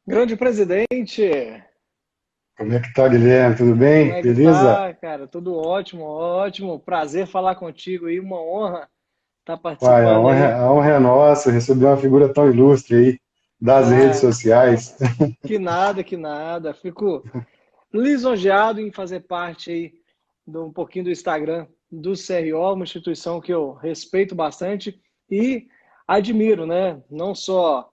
Grande presidente, Como é que tá, Guilherme? Tudo como bem? é que Beleza? tá, cara? Tudo ótimo, ótimo. Prazer falar contigo aí, uma honra estar Uai, a participando honra, aí. a honra é nossa receber uma figura tão ilustre aí das redes Ah, sociais. que nada, que nada. Fico lisonjeado em fazer parte aí de um pouquinho do Instagram do CRO, uma instituição que eu respeito bastante e admiro, né? Não só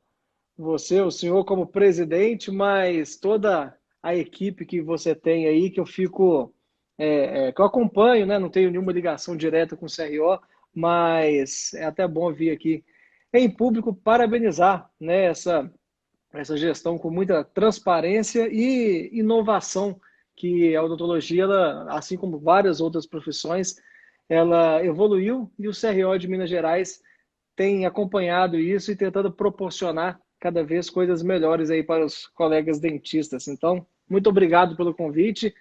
você, o senhor como presidente, mas toda a equipe que você tem aí, que eu fico, que eu acompanho, né? Não tenho nenhuma ligação direta com o CRO, mas é até bom vir aqui em público parabenizar, né, essa gestão com muita transparência e inovação que a odontologia, ela, assim como várias outras profissões, ela evoluiu e o CRO de Minas Gerais tem acompanhado isso e tentando proporcionar cada vez coisas melhores aí para os colegas dentistas. Então, muito obrigado pelo convite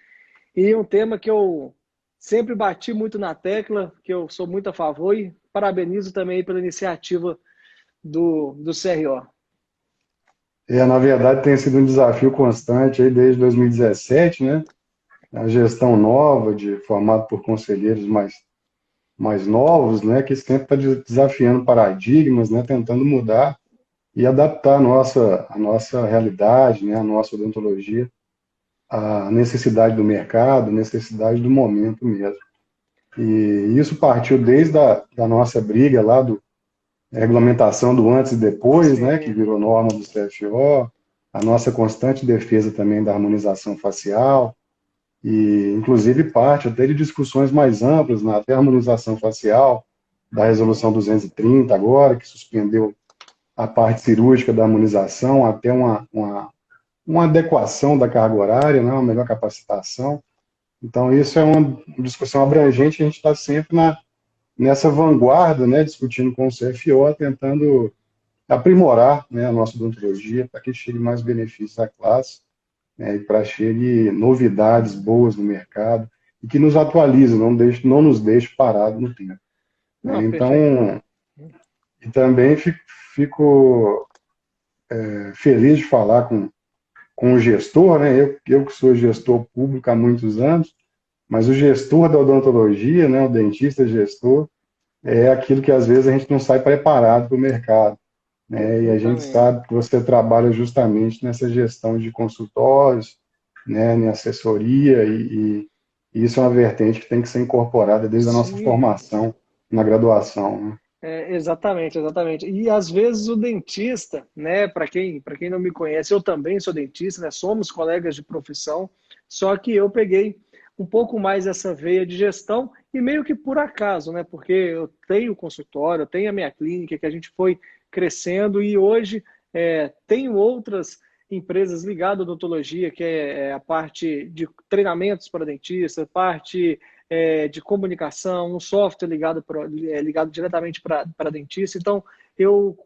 e um tema que eu sempre bati muito na tecla, que eu sou muito a favor e parabenizo também pela iniciativa do CRO. Na verdade, tem sido um desafio constante aí desde 2017, né? A gestão nova, formado por conselheiros mais novos, né? Que esse tempo está desafiando paradigmas, né? Tentando mudar e adaptar a nossa realidade, né? A nossa odontologia à necessidade do mercado, necessidade do momento mesmo. E isso partiu desde da nossa briga lá regulamentação do antes e depois, né, que Sim, virou norma do CFO, a nossa constante defesa também da harmonização facial, e inclusive parte até de discussões mais amplas na até harmonização facial, da resolução 230 agora, que suspendeu a parte cirúrgica da harmonização até uma adequação da carga horária, né, uma melhor capacitação. Então, isso é uma discussão abrangente, a gente está sempre nessa vanguarda, né, discutindo com o CFO, tentando aprimorar, né, a nossa odontologia para que chegue mais benefícios à classe, né, e para chegue novidades boas no mercado e que nos atualize, não nos deixe parados no tempo. não, Né? perfeito. Então, e também fico feliz de falar com o gestor, né? Eu que sou gestor público há muitos anos, mas o gestor da odontologia, né, o dentista gestor, é aquilo que às vezes a gente não sai preparado para o mercado. Né? E a gente Exatamente. sabe que você trabalha justamente nessa gestão de consultórios, né, em assessoria, e isso é uma vertente que tem que ser incorporada desde a nossa Sim, formação na graduação. Né? exatamente, exatamente. E às vezes o dentista, né, para quem não me conhece, eu também sou dentista, né? Somos colegas de profissão, só que eu peguei um pouco mais essa veia de gestão e meio que por acaso, né? Porque eu tenho consultório, eu tenho a minha clínica que a gente foi crescendo e hoje tenho outras empresas ligadas à odontologia, que é a parte de treinamentos para dentista, parte de comunicação, um software ligado diretamente para dentista. Então, eu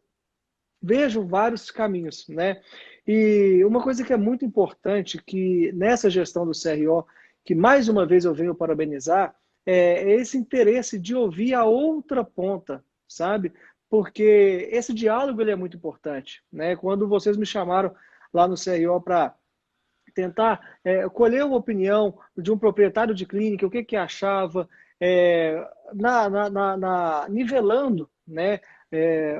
vejo vários caminhos, né? E uma coisa que é muito importante, que nessa gestão do CRO, que mais uma vez eu venho parabenizar, é esse interesse de ouvir a outra ponta, sabe? Porque esse diálogo ele é muito importante, né? Quando vocês me chamaram lá no CRO para tentar colher uma opinião de um proprietário de clínica, o que que achava, é, nivelando, né,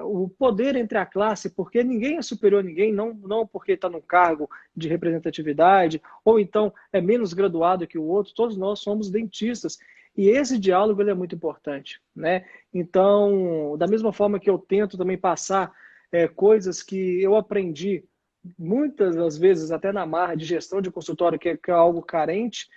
o poder entre a classe, porque ninguém é superior a ninguém, não porque está num cargo de representatividade, ou então é menos graduado que o outro, todos nós somos dentistas. E esse diálogo ele é muito importante. Né? Então, da mesma forma que eu tento também passar coisas que eu aprendi muitas das vezes até na marra de gestão de consultório, que é algo carente,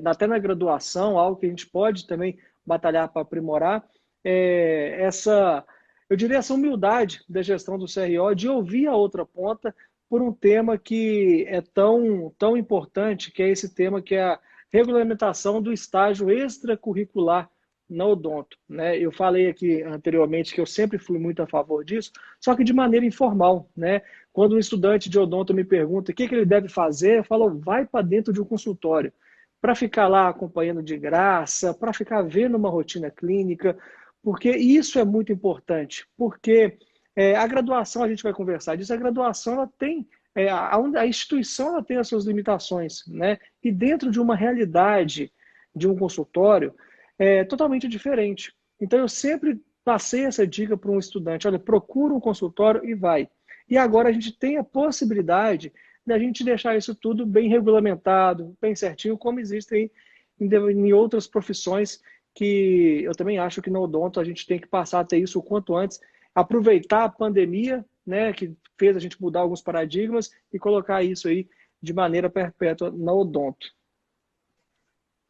até na graduação, algo que a gente pode também batalhar para aprimorar, eu diria, essa humildade da gestão do CRO de ouvir a outra ponta por um tema que é tão importante, que é esse tema que é a regulamentação do estágio extracurricular na odonto. Né? Eu falei aqui anteriormente que eu sempre fui muito a favor disso, só que de maneira informal. Né? Quando um estudante de odonto me pergunta o que ele deve fazer, eu falo, vai para dentro de um consultório, para ficar lá acompanhando de graça, para ficar vendo uma rotina clínica, porque isso é muito importante, porque a graduação, a gente vai conversar disso, a graduação ela tem a instituição ela tem as suas limitações, né? E dentro de uma realidade de um consultório é totalmente diferente. Então eu sempre passei essa dica para um estudante: olha, procura um consultório e vai. E agora a gente tem a possibilidade da gente deixar isso tudo bem regulamentado, bem certinho, como existe em outras profissões, que eu também acho que no odonto a gente tem que passar a ter isso o quanto antes, aproveitar a pandemia, né, que fez a gente mudar alguns paradigmas e colocar isso aí de maneira perpétua no odonto.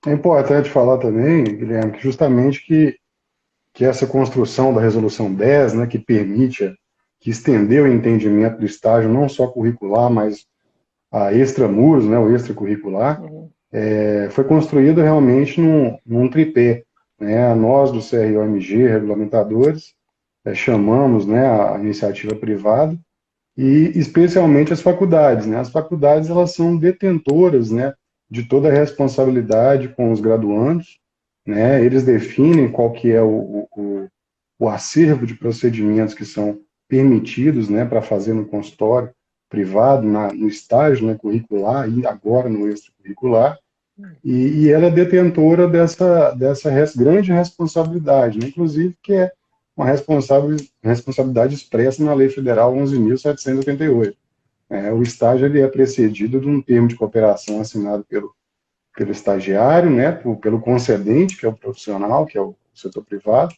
É importante falar também, Guilherme, que justamente que essa construção da Resolução 10, né, que permite, que estendeu o entendimento do estágio não só curricular, mas a extramuros, né, o extracurricular, Uhum. foi construída realmente num tripé. Né? Nós, do CROMG, regulamentadores, chamamos, né, a iniciativa privada e especialmente as faculdades. Né? As faculdades elas são detentoras, né, de toda a responsabilidade com os graduandos. Né? Eles definem qual que é o acervo de procedimentos que são permitidos, né, para fazer no consultório privado, no estágio, né, curricular e agora no extracurricular, e ela é detentora dessa grande responsabilidade, né, inclusive que é uma responsabilidade expressa na Lei Federal 11.788. O estágio ele é precedido de um termo de cooperação assinado pelo estagiário, né, pelo concedente, que é o profissional, que é o setor privado,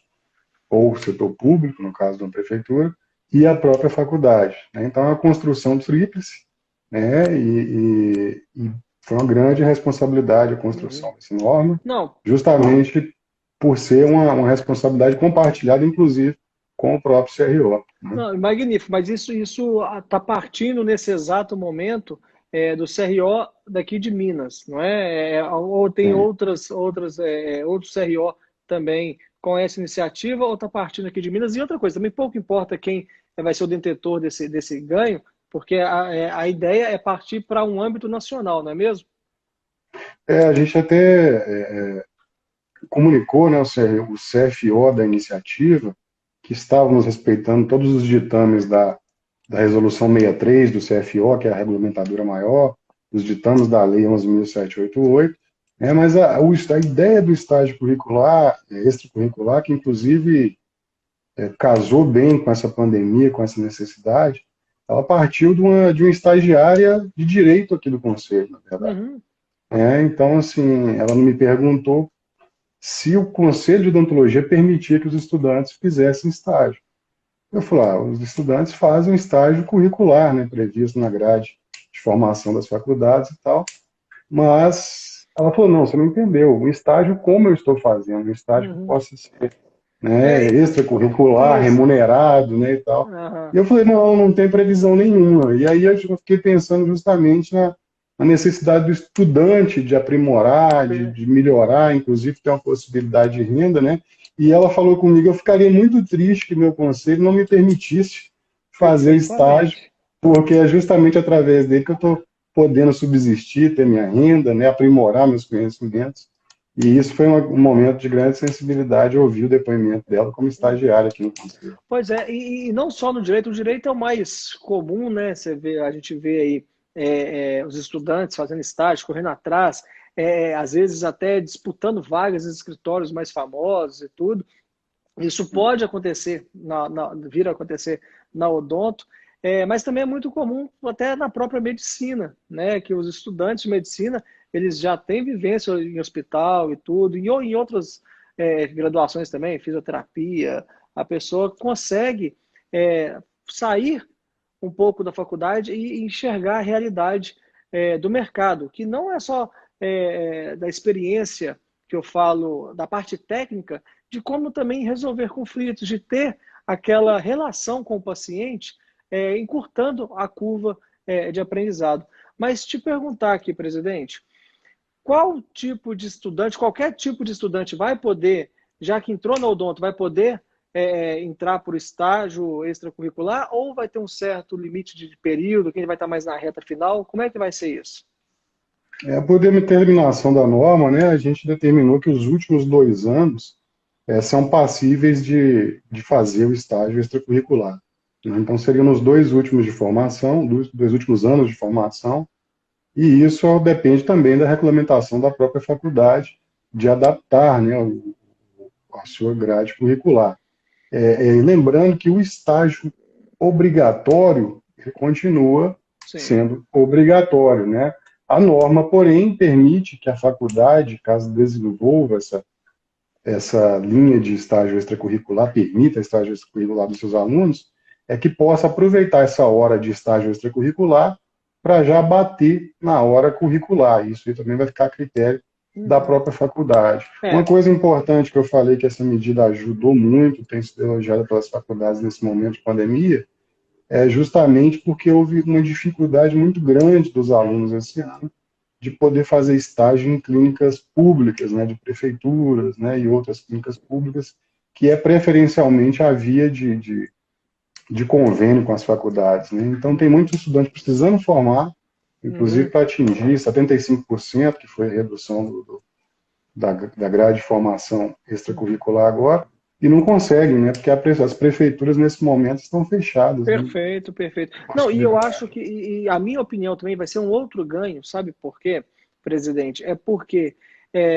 ou o setor público, no caso da prefeitura, e a própria faculdade. Né? Então, é uma construção tríplice, né? E foi uma grande responsabilidade a construção dessa norma, Não, justamente por ser uma responsabilidade compartilhada, inclusive, com o próprio CRO. Né? não, magnífico, mas isso está partindo nesse exato momento do CRO daqui de Minas, não é? Ou tem É. outros CRO também com essa iniciativa, ou está partindo aqui de Minas? E outra coisa, também pouco importa quem vai ser o detentor desse ganho, porque a ideia é partir para um âmbito nacional, não é mesmo? A gente até comunicou, né, o CFO da iniciativa, que estávamos respeitando todos os ditames da Resolução 63 do CFO, que é a regulamentadora maior, os ditames da Lei 11.788, mas a ideia do estágio curricular, extracurricular, que inclusive casou bem com essa pandemia, com essa necessidade, ela partiu de uma estagiária de direito aqui do Conselho, na verdade. Uhum. Então, assim, ela me perguntou se o Conselho de Odontologia permitia que os estudantes fizessem estágio. Eu falei, os estudantes fazem um estágio curricular, né, previsto na grade de formação das faculdades e tal, mas ela falou, não, você não entendeu, o estágio como eu estou fazendo, um estágio que Uhum. possa ser, né, É, extracurricular, isso. remunerado, né, e tal. Aham. E eu falei, não, não tem previsão nenhuma. E aí eu fiquei pensando justamente na necessidade do estudante de aprimorar, de melhorar, inclusive ter uma possibilidade de renda, né? E ela falou comigo, eu ficaria muito triste que meu conselho não me permitisse fazer estágio, Perfeitamente. porque é justamente através dele que eu estou podendo subsistir, ter minha renda, né, aprimorar meus conhecimentos. E isso foi um momento de grande sensibilidade, ouvir o depoimento dela como estagiária aqui no conselho. Pois é, e não só no direito, o direito é o mais comum, né? A gente vê aí os estudantes fazendo estágio, correndo atrás, às vezes até disputando vagas em escritórios mais famosos e tudo. Isso pode acontecer, vir a acontecer na odonto, mas também é muito comum até na própria medicina, né? Que os estudantes de medicina, eles já têm vivência em hospital e tudo, e ou em outras graduações também, fisioterapia, a pessoa consegue sair um pouco da faculdade e enxergar a realidade do mercado, que não é só da experiência que eu falo, da parte técnica, de como também resolver conflitos, de ter aquela relação com o paciente, encurtando a curva de aprendizado. Mas te perguntar aqui, presidente, qual tipo de estudante, qualquer tipo de estudante vai poder, já que entrou na odonto, vai poder entrar por estágio extracurricular ou vai ter um certo limite de período, quem vai estar mais na reta final? Como é que vai ser isso? Por determinação da norma, né, a gente determinou que os últimos 2 anos são passíveis de fazer o estágio extracurricular. né? Então, seriam nos 2 últimos de formação, 2 últimos anos de formação, e isso depende também da regulamentação da própria faculdade, de adaptar, né, a sua grade curricular. Lembrando que o estágio obrigatório ele continua Sim. sendo obrigatório, né? A norma, porém, permite que a faculdade, caso desenvolva essa linha de estágio extracurricular, permita estágio extracurricular dos seus alunos, é que possa aproveitar essa hora de estágio extracurricular para já bater na hora curricular. Isso aí também vai ficar a critério da Uhum. própria faculdade. Uma É. coisa importante que eu falei que essa medida ajudou muito, tem sido elogiada pelas faculdades nesse momento de pandemia, é justamente porque houve uma dificuldade muito grande dos alunos esse ano de poder fazer estágio em clínicas públicas, né, de prefeituras, né, e outras clínicas públicas, que é preferencialmente a via de convênio com as faculdades, né? Então, tem muitos estudantes precisando formar, inclusive Uhum. para atingir 75%, que foi a redução da grade de formação Uhum. extracurricular agora, e não conseguem, né? Porque as prefeituras, nesse momento, estão fechadas, né? Perfeito, perfeito. Não, e eu acho Possibilidade. que, e a minha opinião também vai ser um outro ganho, sabe por quê, presidente? É porque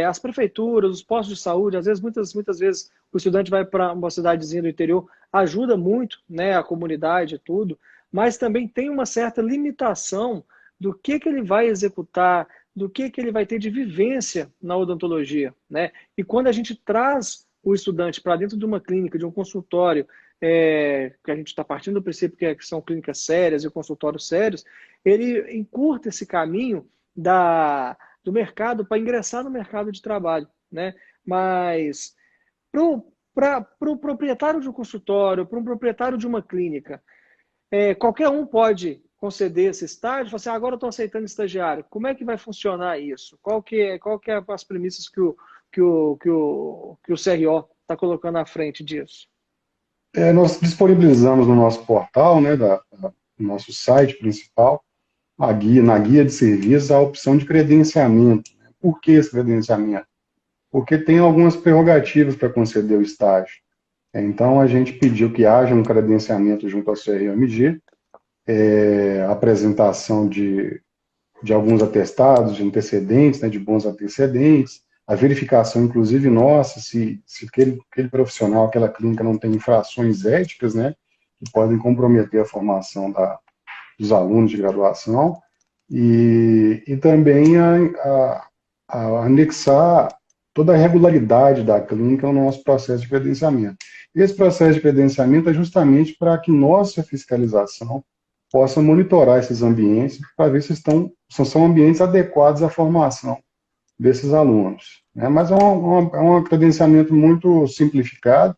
as prefeituras, os postos de saúde, às vezes, muitas vezes, o estudante vai para uma cidadezinha do interior, ajuda muito, né, a comunidade e tudo, mas também tem uma certa limitação do que ele vai executar, do que ele vai ter de vivência na odontologia, né? E quando a gente traz o estudante para dentro de uma clínica, de um consultório, que a gente está partindo do princípio que são clínicas sérias e consultórios sérios, ele encurta esse caminho do mercado para ingressar no mercado de trabalho, né? Mas para o proprietário de um consultório, para um proprietário de uma clínica, qualquer um pode conceder esse estágio, falar assim, agora eu estou aceitando estagiário. Como é que vai funcionar isso? Qual que é as premissas que o CRO está colocando à frente disso? Nós disponibilizamos no nosso portal, né, no nosso site principal, na guia de serviços, a opção de credenciamento. Por que esse credenciamento? Porque tem algumas prerrogativas para conceder o estágio. Então, a gente pediu que haja um credenciamento junto ao CRMG, apresentação de alguns atestados, de antecedentes, né, de bons antecedentes, a verificação, inclusive, nossa, se aquele profissional, aquela clínica não tem infrações éticas, né, que podem comprometer a formação dos alunos de graduação, e também a anexar toda a regularidade da clínica ao nosso processo de credenciamento. Esse processo de credenciamento é justamente para que nossa fiscalização possa monitorar esses ambientes para ver se são ambientes adequados à formação desses alunos, né? Mas é um credenciamento muito simplificado,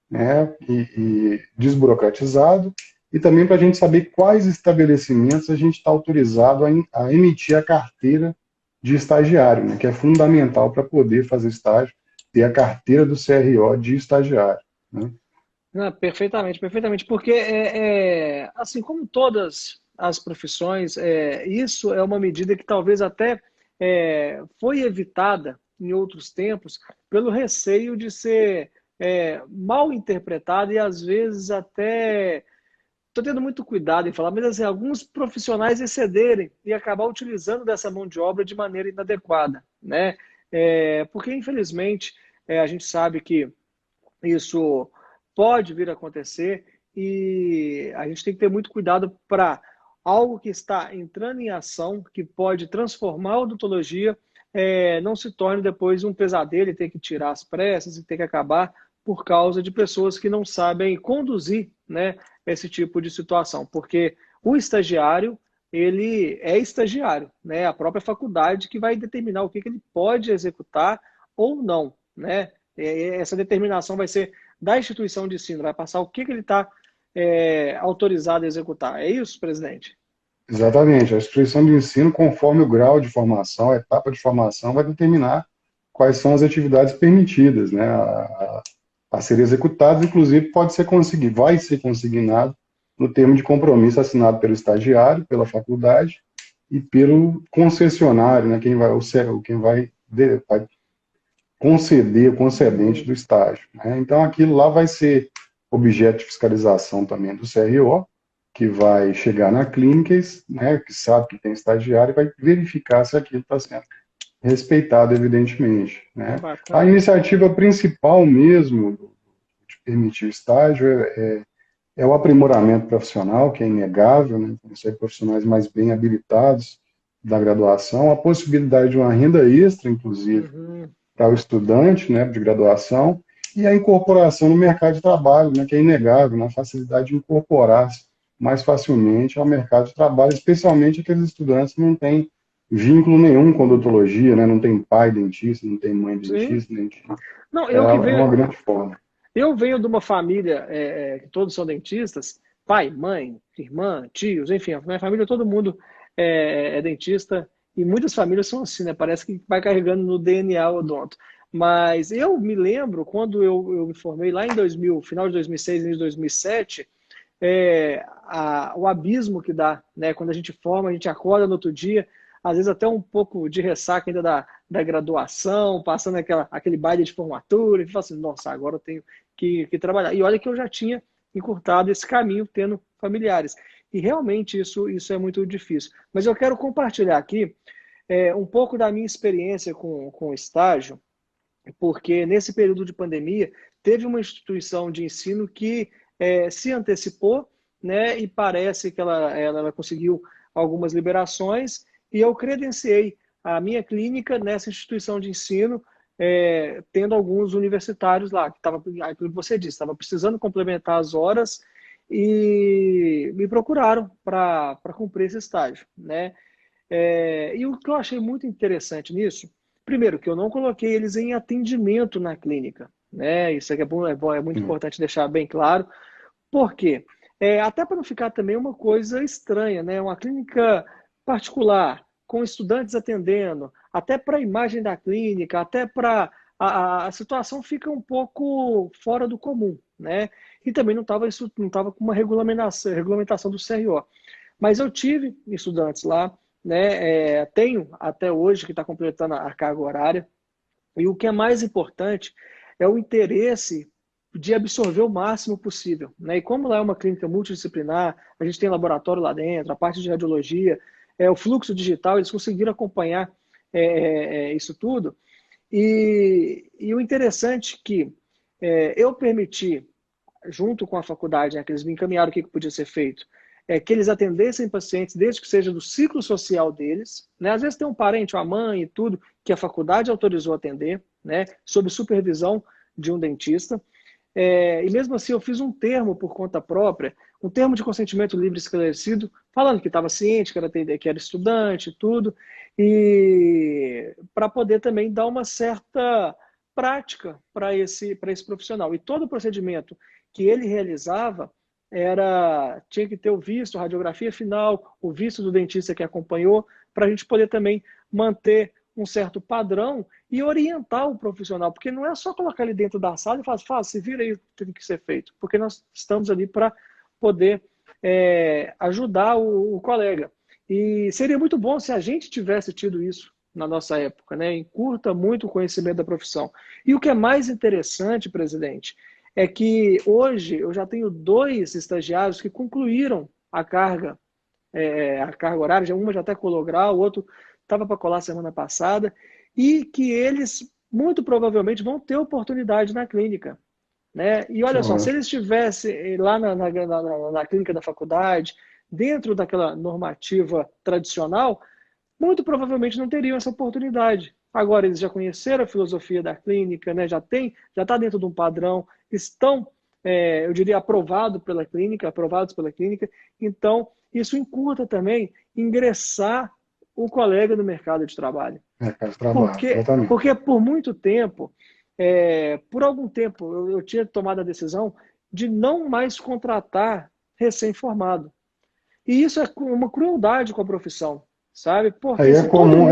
né, e desburocratizado, e também para a gente saber quais estabelecimentos a gente está autorizado a emitir a carteira de estagiário, né, que é fundamental para poder fazer estágio, ter a carteira do CRO de estagiário, né? Não, perfeitamente, perfeitamente, porque assim como todas as profissões, isso é uma medida que talvez até foi evitada em outros tempos pelo receio de ser mal interpretada e às vezes até estou tendo muito cuidado em falar, mas assim, alguns profissionais excederem e acabar utilizando dessa mão de obra de maneira inadequada, né? Porque infelizmente a gente sabe que isso pode vir a acontecer e a gente tem que ter muito cuidado para algo que está entrando em ação, que pode transformar a odontologia, não se torne depois um pesadelo e ter que tirar as pressas e ter que acabar por causa de pessoas que não sabem conduzir, né, esse tipo de situação. Porque o estagiário, ele é estagiário, né? A própria faculdade que vai determinar o que ele pode executar ou não, né? Essa determinação vai ser da instituição de ensino, vai passar o que ele está autorizado a executar. É isso, presidente? Exatamente. A instituição de ensino, conforme o grau de formação, a etapa de formação, vai determinar quais são as atividades permitidas, né, a serem executadas, inclusive vai ser consignado no termo de compromisso assinado pelo estagiário, pela faculdade e pelo concessionário, né, quem vai conceder o concedente Uhum. do estágio, né? Então, aquilo lá vai ser objeto de fiscalização também do CRO, que vai chegar na clínica, né, que sabe que tem estagiário, e vai verificar se aquilo está sendo respeitado, evidentemente, né? A Bacana. iniciativa principal mesmo de permitir o estágio é o aprimoramento profissional, que é inegável, né? Ser profissionais mais bem habilitados da graduação, a possibilidade de uma renda extra, inclusive, Uhum. para o estudante, né, de graduação, e a incorporação no mercado de trabalho, né, que é inegável, né, a facilidade de incorporar-se mais facilmente ao mercado de trabalho, especialmente aqueles estudantes que não têm vínculo nenhum com odontologia, né, não tem pai dentista, não tem mãe Sim. dentista, dentista. Não, É uma grande forma. eu venho de uma família que todos são dentistas, pai, mãe, irmã, tios, enfim, a minha família, todo mundo é dentista e muitas famílias são assim, né? Parece que vai carregando no DNA o odonto. Mas eu me lembro, quando eu me formei lá em 2000, final de 2006, início de 2007, o abismo que dá, né? Quando a gente forma, a gente acorda no outro dia, às vezes até um pouco de ressaca ainda da graduação, passando aquele baile de formatura, e fala assim, nossa, agora eu tenho que trabalhar. E olha que eu já tinha encurtado esse caminho tendo familiares. E realmente isso é muito difícil. Mas eu quero compartilhar aqui um pouco da minha experiência com o estágio, porque nesse período de pandemia teve uma instituição de ensino que se antecipou, né, e parece que ela conseguiu algumas liberações e eu credenciei a minha clínica nessa instituição de ensino, tendo alguns universitários lá, que estava, como você disse, estava precisando complementar as horas e me procuraram para cumprir esse estágio, né? E o que eu achei muito interessante nisso, primeiro, que eu não coloquei eles em atendimento na clínica, né? Isso aqui é muito importante deixar bem claro. Por quê? Até para não ficar também uma coisa estranha, né? Uma clínica particular, com estudantes atendendo, até para a imagem da clínica, até para a situação fica um pouco fora do comum, né? E também não estava com uma regulamentação do CRO. Mas eu tive estudantes lá, né? Tenho até hoje que está completando a carga horária. E o que é mais importante é o interesse de absorver o máximo possível, né? E como lá é uma clínica multidisciplinar, a gente tem laboratório lá dentro, a parte de radiologia, o fluxo digital, eles conseguiram acompanhar isso tudo. E o interessante é que eu permiti junto com a faculdade, né, que eles me encaminharam o que podia ser feito, que eles atendessem pacientes, desde que seja do ciclo social deles, né? Às vezes tem um parente, uma mãe e tudo, que a faculdade autorizou a atender, né? Sob supervisão de um dentista. E mesmo assim eu fiz um termo por conta própria, um termo de consentimento livre esclarecido, falando que estava ciente, que era estudante e tudo, e para poder também dar uma certa prática para esse profissional. E todo o procedimento que ele realizava tinha que ter o visto, a radiografia final, o visto do dentista que acompanhou, para a gente poder também manter um certo padrão e orientar o profissional, porque não é só colocar ele dentro da sala e falar, se vira aí o que tem que ser feito, porque nós estamos ali para poder ajudar o colega. E seria muito bom se a gente tivesse tido isso na nossa época, né? Encurta muito o conhecimento da profissão. E o que é mais interessante, presidente, é que hoje eu já tenho 2 estagiários que concluíram a carga horária, uma já até colou grau, o outro estava para colar semana passada, e que eles muito provavelmente vão ter oportunidade na clínica, né? E olha só, se eles estivessem lá na clínica da faculdade, dentro daquela normativa tradicional, muito provavelmente não teriam essa oportunidade. Agora eles já conheceram a filosofia da clínica, né? Já está dentro de um padrão, estão, eu diria, aprovados pela clínica, então isso encurta também ingressar o colega no mercado de trabalho. Mercado de trabalho, exatamente. Porque por muito tempo, por algum tempo, eu tinha tomado a decisão de não mais contratar recém-formado. E isso é uma crueldade com a profissão, sabe? Aí Porque se todo mundo.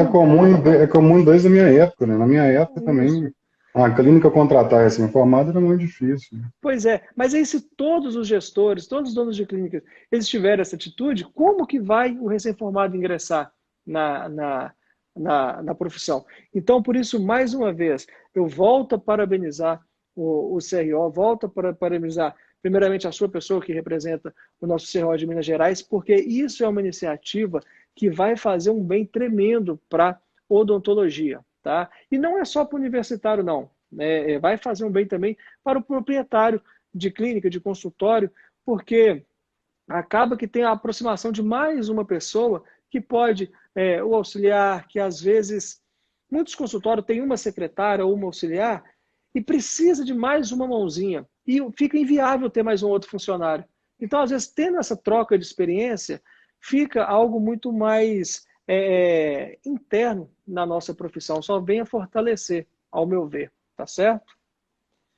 é comum desde a minha época, né? Na minha época Isso. também, a clínica contratar recém-formado era muito difícil, né? Pois é, mas aí se todos os gestores, todos os donos de clínicas, eles tiverem essa atitude, como que vai o recém-formado ingressar na profissão? Então, por isso, mais uma vez, eu volto a parabenizar o CRO, volto a parabenizar primeiramente a sua pessoa que representa o nosso CRO de Minas Gerais, porque isso é uma iniciativa que vai fazer um bem tremendo para odontologia, tá? E não é só para o universitário, não. Vai fazer um bem também para o proprietário de clínica, de consultório, porque acaba que tem a aproximação de mais uma pessoa que pode, o auxiliar, que às vezes, muitos consultórios têm uma secretária ou uma auxiliar e precisa de mais uma mãozinha. E fica inviável ter mais um outro funcionário. Então, às vezes, tendo essa troca de experiência, fica algo muito mais interno na nossa profissão. Só vem a fortalecer, ao meu ver. Tá certo?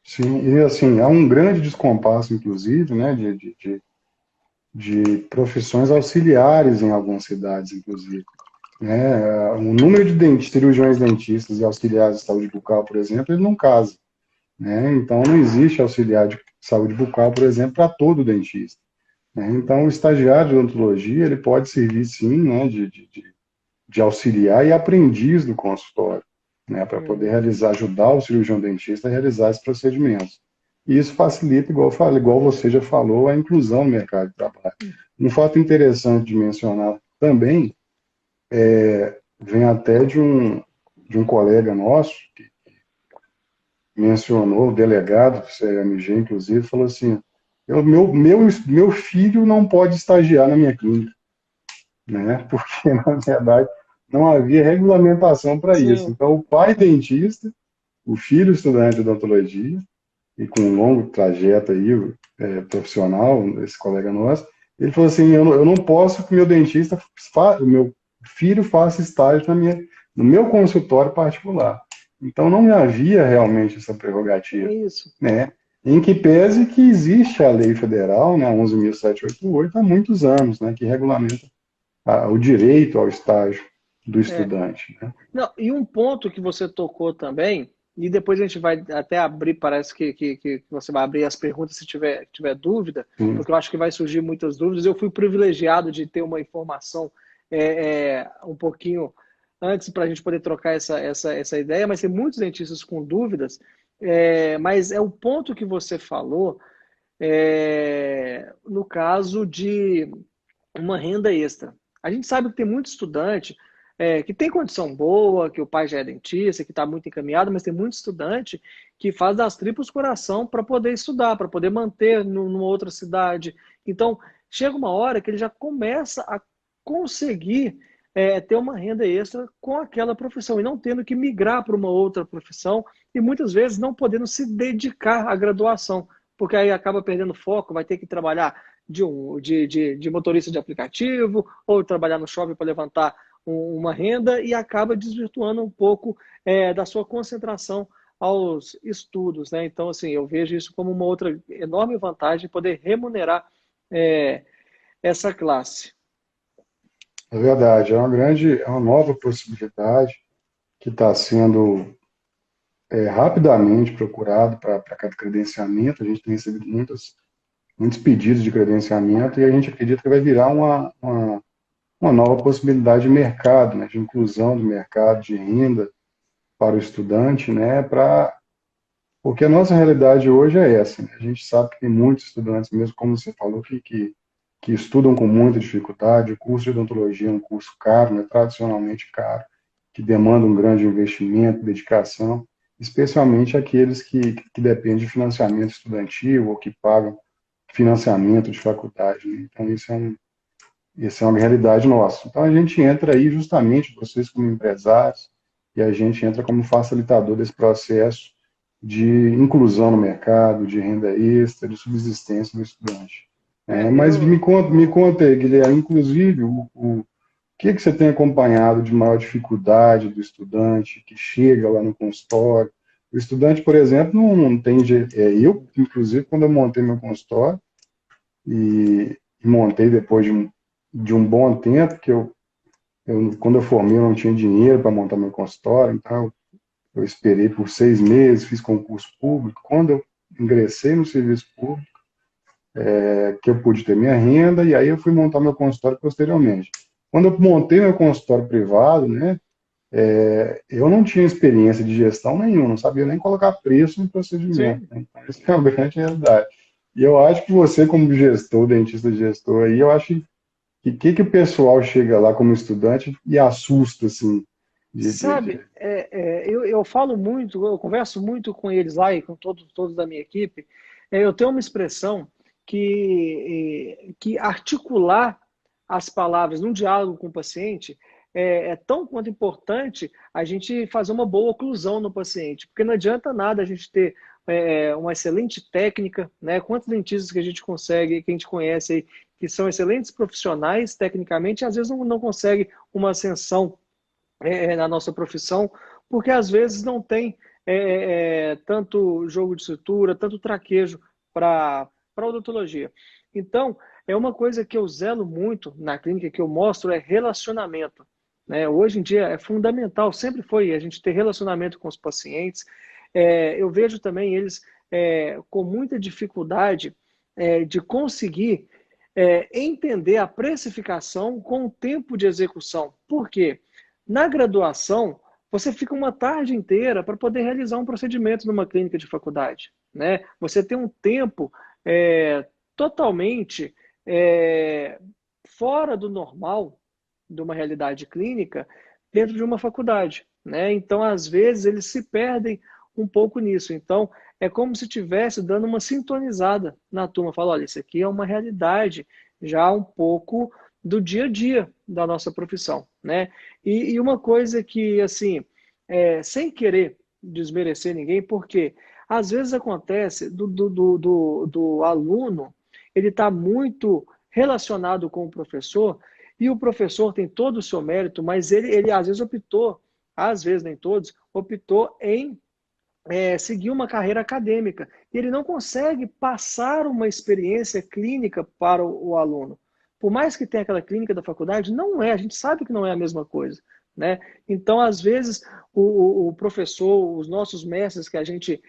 Sim, e assim, há um grande descompasso, inclusive, né, de profissões auxiliares em algumas cidades, inclusive. Né? O número de cirurgiões dentistas e auxiliares de saúde bucal, por exemplo, ele não casa. Né? Então, não existe auxiliar de saúde bucal, por exemplo, para todo dentista. Né? Então, o estagiário de odontologia, ele pode servir, sim, né, de auxiliar e aprendiz do consultório, né, para poder ajudar o cirurgião dentista a realizar esses procedimentos. E isso facilita, igual você já falou, a inclusão no mercado de trabalho. Um fato interessante de mencionar também vem até de um colega nosso, que mencionou, o delegado do CMG, inclusive, falou assim, meu filho não pode estagiar na minha clínica, né? Porque, na verdade, não havia regulamentação para isso. Sim. Então, o pai dentista, o filho estudante de odontologia, e com um longo trajeto aí, profissional, esse colega nosso, ele falou assim, eu não posso que o meu filho faça estágio no meu consultório particular. Então, não havia realmente essa prerrogativa. É isso. Né? Em que pese que existe a lei federal, né, 11.788, há muitos anos, né, que regulamenta o direito ao estágio do estudante. Né? Não, e um ponto que você tocou também, e depois a gente vai até abrir, parece que você vai abrir as perguntas se tiver dúvida, porque eu acho que vai surgir muitas dúvidas. Eu fui privilegiado de ter uma informação um pouquinho antes para a gente poder trocar essa ideia, mas tem muitos dentistas com dúvidas, mas é o ponto que você falou, no caso de uma renda extra. A gente sabe que tem muito estudante que tem condição boa, que o pai já é dentista, que está muito encaminhado, mas tem muito estudante que faz das tripas coração para poder estudar, para poder manter numa outra cidade. Então, chega uma hora que ele já começa a conseguir ter uma renda extra com aquela profissão e não tendo que migrar para uma outra profissão e muitas vezes não podendo se dedicar à graduação, porque aí acaba perdendo foco, vai ter que trabalhar de motorista de aplicativo ou trabalhar no shopping para levantar uma renda e acaba desvirtuando um pouco da sua concentração aos estudos. Né? Então, assim, eu vejo isso como uma outra enorme vantagem, poder remunerar essa classe. É verdade, é uma nova possibilidade que está sendo rapidamente procurado para cada credenciamento. A gente tem recebido muitos pedidos de credenciamento e a gente acredita que vai virar uma nova possibilidade de mercado, né, de inclusão do mercado, de renda para o estudante, né, porque a nossa realidade hoje é essa. Né? A gente sabe que tem muitos estudantes, mesmo como você falou, que estudam com muita dificuldade. O curso de odontologia é um curso caro, né, tradicionalmente caro, que demanda um grande investimento, dedicação, especialmente aqueles que dependem de financiamento estudantil ou que pagam financiamento de faculdade. Né? Então, isso é uma realidade nossa. Então, a gente entra aí justamente, vocês como empresários, e a gente entra como facilitador desse processo de inclusão no mercado, de renda extra, de subsistência do estudante. Mas me conta aí, Guilherme, inclusive, o que você tem acompanhado de maior dificuldade do estudante que chega lá no consultório? O estudante, por exemplo, não tem jeito. Eu, inclusive, quando eu montei meu consultório, e montei depois de um bom tempo, que quando eu formei, eu não tinha dinheiro para montar meu consultório, então eu esperei por 6 meses, fiz concurso público. Quando eu ingressei no serviço público, que eu pude ter minha renda, e aí eu fui montar meu consultório posteriormente. Quando eu montei meu consultório privado, né, eu não tinha experiência de gestão nenhuma, não sabia nem colocar preço no procedimento. Né? Então, isso é uma grande realidade. E eu acho que você, como gestor, dentista gestor aí, eu acho que o pessoal chega lá como estudante e assusta, assim, Sabe, eu falo muito, eu converso muito com eles lá e com todos da minha equipe. Eu tenho uma expressão que articular as palavras num diálogo com o paciente é tão quanto importante a gente fazer uma boa oclusão no paciente, porque não adianta nada a gente ter uma excelente técnica, né? Quantos dentistas que a gente consegue, que a gente conhece aí, que são excelentes profissionais tecnicamente, e às vezes não consegue uma ascensão na nossa profissão, porque às vezes não tem tanto jogo de cintura, tanto traquejo para odontologia. Então, é uma coisa que eu zelo muito na clínica, que eu mostro, é relacionamento. Né? Hoje em dia é fundamental, sempre foi a gente ter relacionamento com os pacientes. Eu vejo também eles com muita dificuldade de conseguir entender a precificação com o tempo de execução. Por quê? Na graduação, você fica uma tarde inteira para poder realizar um procedimento numa clínica de faculdade. Né? Você tem um tempo totalmente fora do normal de uma realidade clínica dentro de uma faculdade. Né? Então, às vezes, eles se perdem um pouco nisso. Então, é como se estivesse dando uma sintonizada na turma. Fala, olha, isso aqui é uma realidade já um pouco do dia a dia da nossa profissão, né? E uma coisa que, assim, sem querer desmerecer ninguém, porque às vezes acontece do aluno, ele está muito relacionado com o professor, e o professor tem todo o seu mérito, mas ele às vezes optou, às vezes nem todos, optou em seguir uma carreira acadêmica. E ele não consegue passar uma experiência clínica para o aluno. Por mais que tenha aquela clínica da faculdade, não é, a gente sabe que não é a mesma coisa. Né? Então, às vezes, o professor, os nossos mestres, que a gente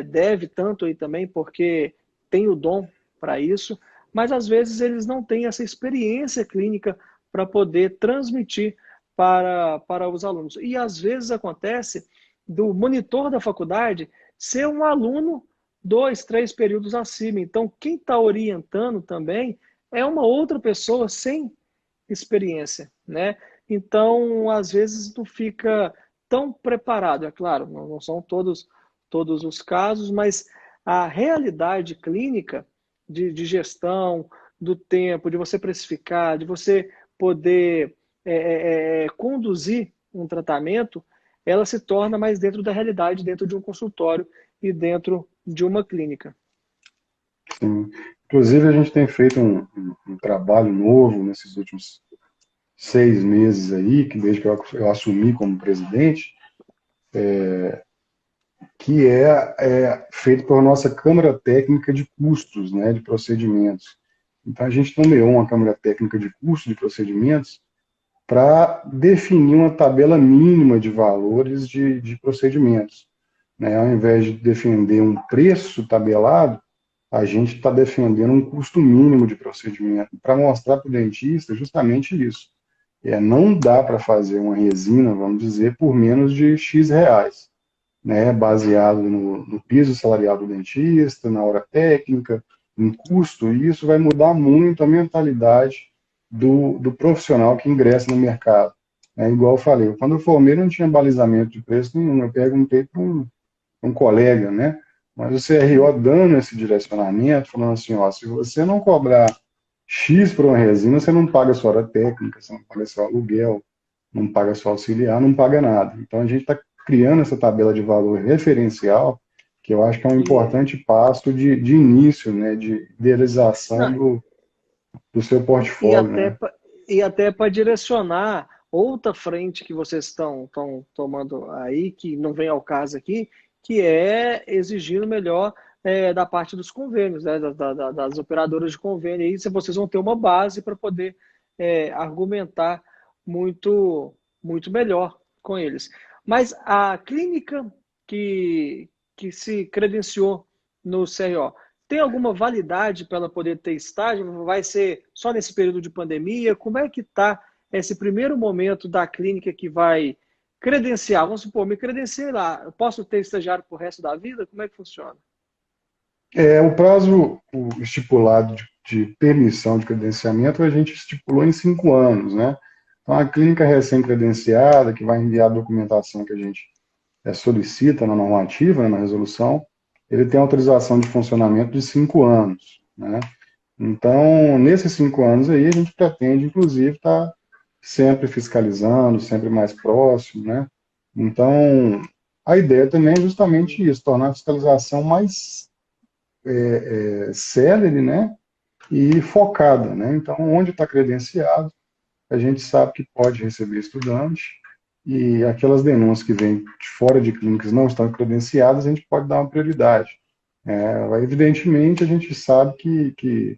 deve tanto aí também, porque tem o dom para isso, mas às vezes eles não têm essa experiência clínica para poder transmitir para os alunos. E às vezes acontece do monitor da faculdade ser um aluno 2, 3 períodos acima. Então, quem está orientando também é uma outra pessoa sem experiência, né? Então, às vezes, não fica tão preparado. É claro, não são todos os casos, mas a realidade clínica de gestão do tempo, de você precificar, de você poder conduzir um tratamento, ela se torna mais dentro da realidade, dentro de um consultório e dentro de uma clínica. Sim. Inclusive, a gente tem feito um trabalho novo nesses últimos 6 meses aí, que desde que eu assumi como presidente, que é feito por nossa Câmara Técnica de Custos, né, de procedimentos. Então, a gente nomeou uma Câmara Técnica de Custos de procedimentos para definir uma tabela mínima de valores de procedimentos. Né? Ao invés de defender um preço tabelado, a gente está defendendo um custo mínimo de procedimento para mostrar para o dentista justamente isso. Não dá para fazer uma resina, vamos dizer, por menos de X reais, né? Baseado no piso salarial do dentista, na hora técnica, em custo, e isso vai mudar muito a mentalidade do profissional que ingressa no mercado. Igual eu falei, quando eu formei não tinha balizamento de preço nenhum, eu perguntei para um colega, né? Mas o CRO dando esse direcionamento, falando assim, ó, se você não cobrar X por uma resina, você não paga sua hora técnica, você não paga seu aluguel, não paga seu auxiliar, não paga nada. Então a gente está criando essa tabela de valor referencial, que eu acho que é um importante passo de início, né, de idealização Não, do seu e portfólio, até, né? e até para direcionar outra frente que vocês estão tomando aí, que não vem ao caso aqui, que é exigindo melhor da parte dos convênios, né, das operadoras de convênio. Aí vocês vão ter uma base para poder argumentar muito melhor com eles. Mas a clínica que se credenciou no CRO, tem alguma validade para ela poder ter estágio? Vai ser só nesse período de pandemia? Como é que está esse primeiro momento da clínica que vai credenciar? Vamos supor, me credenciei lá. Eu posso ter estagiário para o resto da vida? Como é que funciona? O prazo estipulado de permissão de credenciamento a gente estipulou em 5 anos, né? Então, a clínica recém-credenciada, que vai enviar a documentação que a gente solicita na normativa, né, na resolução, ele tem autorização de funcionamento de 5 anos, né? Então, nesses 5 anos aí, a gente pretende, inclusive, estar sempre fiscalizando, sempre mais próximo, né? Então, a ideia também é justamente isso, tornar a fiscalização mais célere, né? E focada, né? Então, onde está credenciado, a gente sabe que pode receber estudante e aquelas denúncias que vêm de fora de clínicas não estão credenciadas, a gente pode dar uma prioridade. Evidentemente, a gente sabe que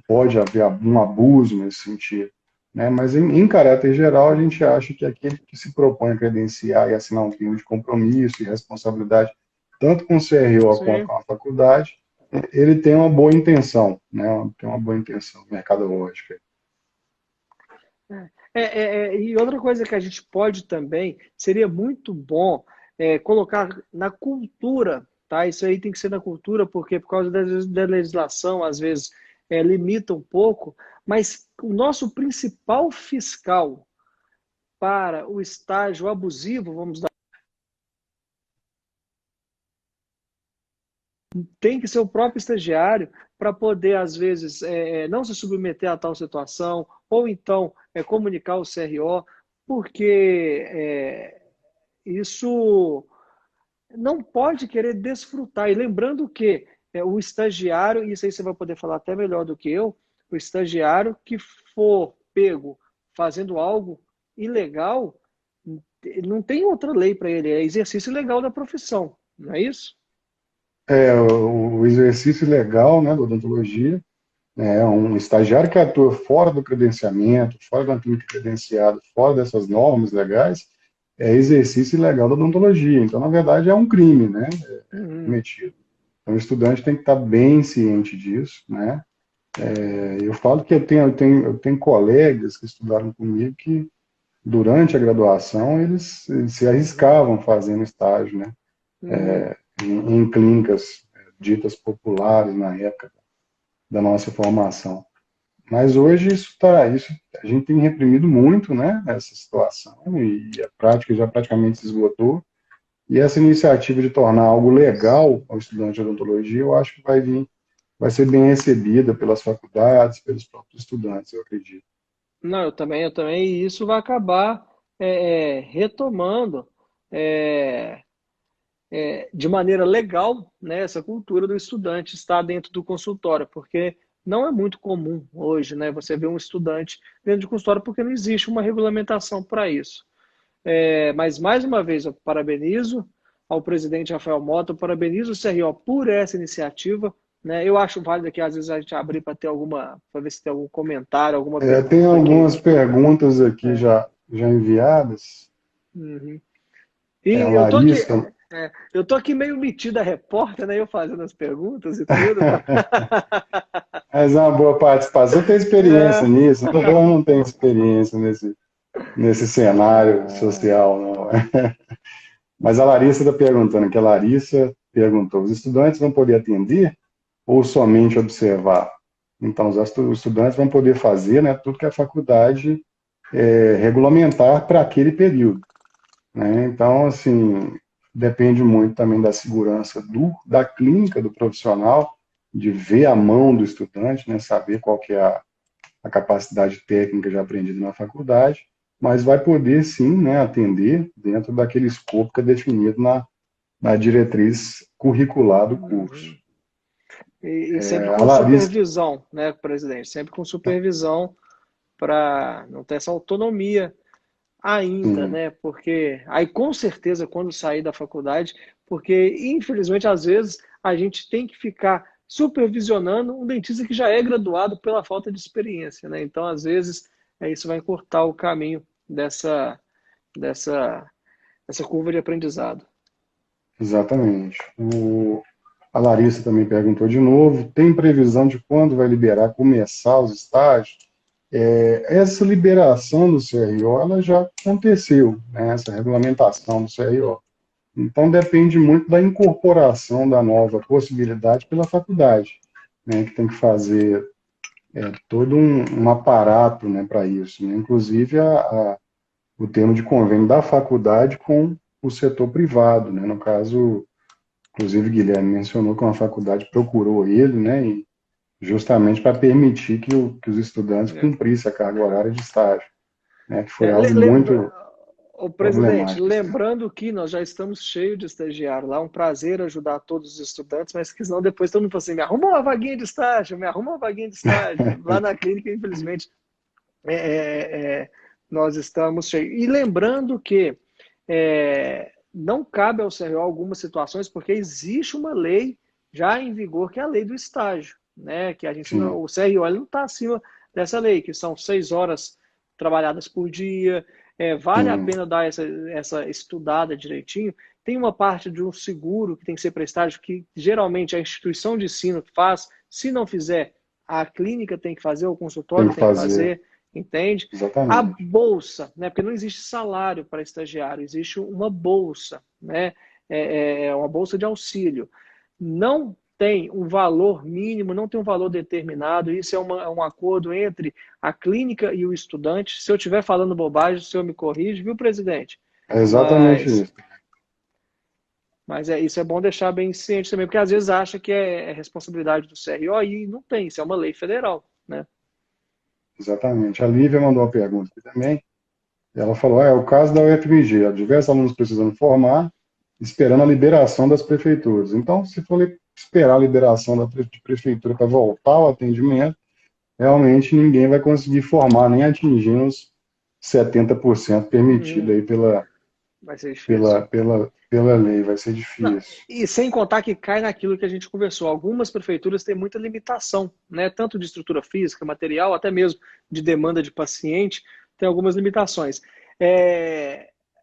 pode haver um abuso nesse sentido, né? Mas, em caráter geral, a gente acha que aquele que se propõe a credenciar e assinar um termo de compromisso e responsabilidade, tanto com o CRO quanto Sim. com a faculdade, ele tem uma boa intenção, né? Tem uma boa intenção mercadológica. E outra coisa que a gente pode também, seria muito bom colocar na cultura, tá? Isso aí tem que ser na cultura, porque por causa da legislação, às vezes, limita um pouco, mas o nosso principal fiscal para o estágio abusivo, vamos dar, tem que ser o próprio estagiário para poder, às vezes, não se submeter a tal situação, ou então comunicar o CRO, porque isso não pode querer desfrutar. E lembrando que o estagiário, e isso aí você vai poder falar até melhor do que eu, o estagiário que for pego fazendo algo ilegal, não tem outra lei para ele, é exercício legal da profissão, não é isso? O exercício legal, né, da odontologia, um estagiário que atua fora do credenciamento, fora da clínica credenciada, fora dessas normas legais, é exercício ilegal da odontologia. Então, na verdade, é um crime, né, Uhum. cometido. Então, o estudante tem que estar bem ciente disso, né? Eu falo que eu tenho colegas que estudaram comigo que, durante a graduação, eles se arriscavam fazendo estágio, né? Uhum. Em clínicas ditas populares na época da nossa formação. Mas hoje isso a gente tem reprimido muito, né, essa situação e a prática já praticamente se esgotou. E essa iniciativa de tornar algo legal ao estudante de odontologia, eu acho que vai ser bem recebida pelas faculdades, pelos próprios estudantes, eu acredito. Não, eu também, e isso vai acabar retomando é, de maneira legal, né, essa cultura do estudante estar dentro do consultório, porque não é muito comum hoje, né, você ver um estudante dentro de consultório porque não existe uma regulamentação para isso. Mas, mais uma vez, eu parabenizo ao presidente Rafael Mota, eu parabenizo o CRO por essa iniciativa. Né? Eu acho válido que às vezes a gente abrir para ter para ver se tem algum comentário, alguma Tem pergunta que. algumas perguntas aqui É, já enviadas. uhum. E A Larissa. eu tô aqui meio metido a repórter, né? Eu fazendo as perguntas e tudo. Mas é uma boa participação. Você tem experiência É, nisso, eu não tenho experiência nesse cenário social, não. Mas a Larissa está perguntando, que a Larissa perguntou, os estudantes vão poder atender ou somente observar? Então, os estudantes vão poder fazer, né, tudo que a faculdade regulamentar para aquele período, né? Então, assim, depende muito também da segurança da clínica, do profissional, de ver a mão do estudante, né, saber qual que é a capacidade técnica já aprendida na faculdade, mas vai poder sim, né, atender dentro daquele escopo que é definido na diretriz curricular do curso. e sempre A com Larissa, supervisão, né, presidente? Sempre com supervisão para não ter essa autonomia ainda, sim, né? Porque aí com certeza quando sair da faculdade, porque infelizmente às vezes a gente tem que ficar supervisionando um dentista que já é graduado pela falta de experiência, né? Então às vezes isso vai encurtar o caminho dessa essa curva de aprendizado. exatamente. A Larissa também perguntou de novo, tem previsão de quando vai liberar, começar os estágios? Essa liberação do CRO, ela já aconteceu, né, essa regulamentação do CRO. Então depende muito da incorporação da nova possibilidade pela faculdade, né, que tem que fazer todo um aparato, né, para isso, né? Inclusive o termo de convênio da faculdade com o setor privado, né? No caso, inclusive Guilherme mencionou que uma faculdade procurou ele, né, e justamente para permitir que os estudantes É. cumprissem a carga horária de estágio, né, que foi É, algo muito o presidente, problemático. lembrando que nós já estamos cheios de estagiário lá, é um prazer ajudar todos os estudantes, mas que senão depois todo mundo fala assim, me arruma uma vaguinha de estágio, me arruma uma vaguinha de estágio. Lá na clínica, infelizmente, é, é, é, nós estamos cheios. E lembrando que não cabe ao CRO algumas situações, porque existe uma lei já em vigor, que é a lei do estágio, né? Que a gente Sim, não, o CRO ele não está acima dessa lei, que são 6 horas trabalhadas por dia. Vale a sim, pena dar essa estudada direitinho. Tem uma parte de um seguro que tem que ser prestado, que geralmente a instituição de ensino faz. Se não fizer, a clínica tem que fazer, o tem consultório que tem que fazer, fazer, entende? A exatamente. bolsa, né? Porque não existe salário para estagiário, existe uma bolsa, né? Uma bolsa de auxílio. Não tem um valor mínimo, não tem um valor determinado. Isso é um acordo entre a clínica e o estudante. Se eu estiver falando bobagem, o senhor me corrige, viu, presidente? É exatamente Mas, isso. mas isso é bom deixar bem ciente também, porque às vezes acha que é responsabilidade do CRO e não tem, isso é uma lei federal, né? Exatamente. A Lívia mandou uma pergunta aqui também. Ela falou: é o caso da UFMG, há diversos alunos precisando formar, esperando a liberação das prefeituras. Então, se for esperar a liberação de prefeitura para voltar ao atendimento, realmente ninguém vai conseguir formar, nem atingindo os 70% permitido Hum, aí vai ser difícil. pela lei. Vai ser Não, difícil. e sem contar que cai naquilo que a gente conversou. Algumas prefeituras têm muita limitação, né? Tanto de estrutura física, material, até mesmo de demanda de paciente, tem algumas limitações.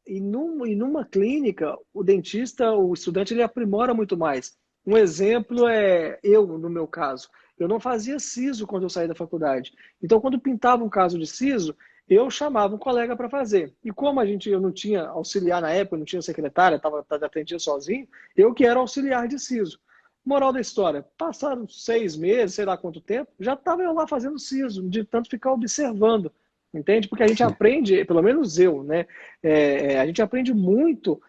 E numa clínica, o dentista, o estudante, ele aprimora muito mais. Um exemplo é eu, no meu caso. Eu não fazia siso quando eu saí da faculdade. Então, quando pintava um caso de siso, eu chamava um colega para fazer. E como eu não tinha auxiliar na época, eu não tinha secretária, atendia sozinho, eu que era auxiliar de siso. Moral da história, passaram 6 meses, sei lá quanto tempo, já estava eu lá fazendo siso, de tanto ficar observando, entende? Porque a gente aprende, pelo menos eu, né? A gente aprende muito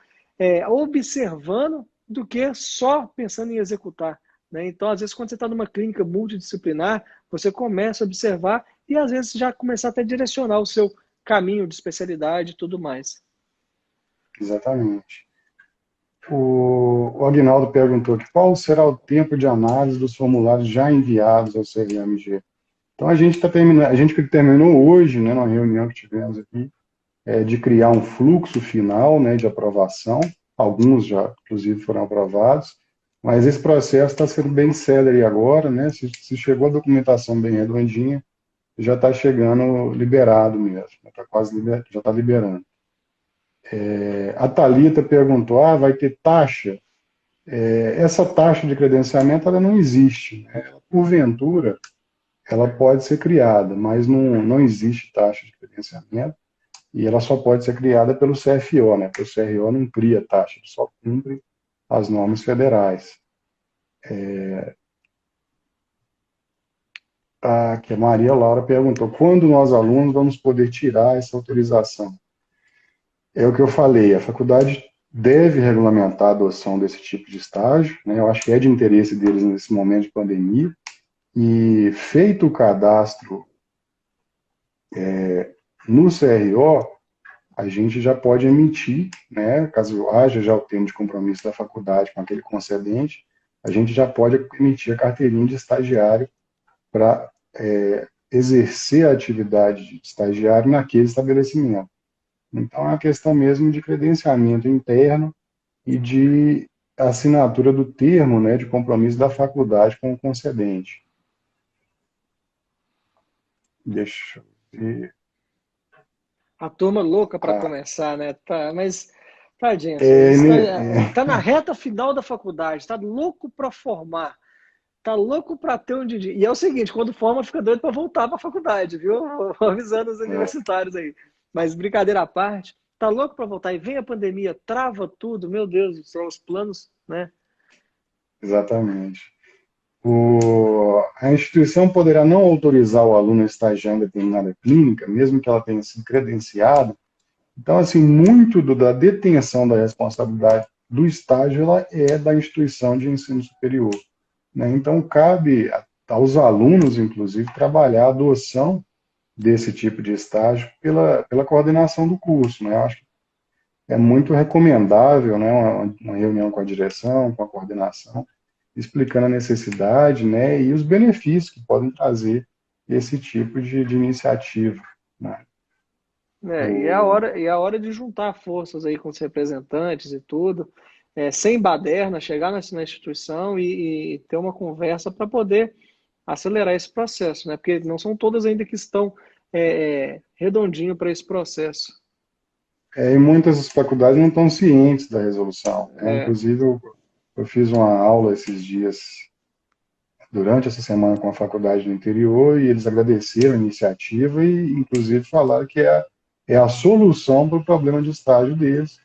observando do que só pensando em executar. Né? Então, às vezes, quando você está numa clínica multidisciplinar, você começa a observar e, às vezes, já começar até a direcionar o seu caminho de especialidade e tudo mais. Exatamente. O Agnaldo perguntou aqui, qual será o tempo de análise dos formulários já enviados ao CRMG? Então a gente está terminando, a gente terminou hoje, né, na reunião que tivemos aqui, de criar um fluxo final, né, de aprovação. Alguns já, inclusive, foram aprovados, mas esse processo está sendo bem célere agora, né? Se chegou a documentação bem redondinha, já está chegando liberado mesmo, está quase já está liberando. A Thalita perguntou, vai ter taxa? Essa taxa de credenciamento ela não existe. Né? Porventura, ela pode ser criada, mas não existe taxa de credenciamento e ela só pode ser criada pelo CFO, né? Porque o CRO não cria taxa, ele só cumpre as normas federais. Que a Maria Laura perguntou, quando nós alunos vamos poder tirar essa autorização? É o que eu falei, a faculdade deve regulamentar a adoção desse tipo de estágio, né? Eu acho que é de interesse deles nesse momento de pandemia, e feito o cadastro no CRO, a gente já pode emitir, né, caso haja já o termo de compromisso da faculdade com aquele concedente, a gente já pode emitir a carteirinha de estagiário para exercer a atividade de estagiário naquele estabelecimento. Então, é uma questão mesmo de credenciamento interno e de assinatura do termo, né, de compromisso da faculdade com o concedente. Deixa eu ver. A turma louca para Ah, começar, né? Tá, mas, tadinho, é, tá na reta final da faculdade, tá louco para formar. Tá louco para ter um Didi. E é o seguinte, quando forma, fica doido para voltar para a faculdade, viu? Vou avisando os é, universitários aí. Mas brincadeira à parte, tá louco para voltar, e vem a pandemia, trava tudo, meu Deus do céu, os planos, né? Exatamente. A instituição poderá não autorizar o aluno a estagiar em determinada clínica, mesmo que ela tenha sido credenciada. Então, assim, muito da detenção da responsabilidade do estágio ela é da instituição de ensino superior, né? Então, cabe aos alunos, inclusive, trabalhar a adoção desse tipo de estágio pela coordenação do curso, né? Eu acho que é muito recomendável, né, uma reunião com a direção, com a coordenação, explicando a necessidade, né, e os benefícios que podem trazer esse tipo de iniciativa, né? O, E é a hora de juntar forças aí com os representantes e tudo, sem baderna, chegar na instituição e ter uma conversa para poder acelerar esse processo, né? Porque não são todas ainda que estão redondinho para esse processo. e muitas faculdades não estão cientes da resolução, né? É, Inclusive, eu fiz uma aula esses dias, durante essa semana, com a faculdade do interior, e eles agradeceram a iniciativa e, inclusive, falaram que é a solução para o problema de estágio deles,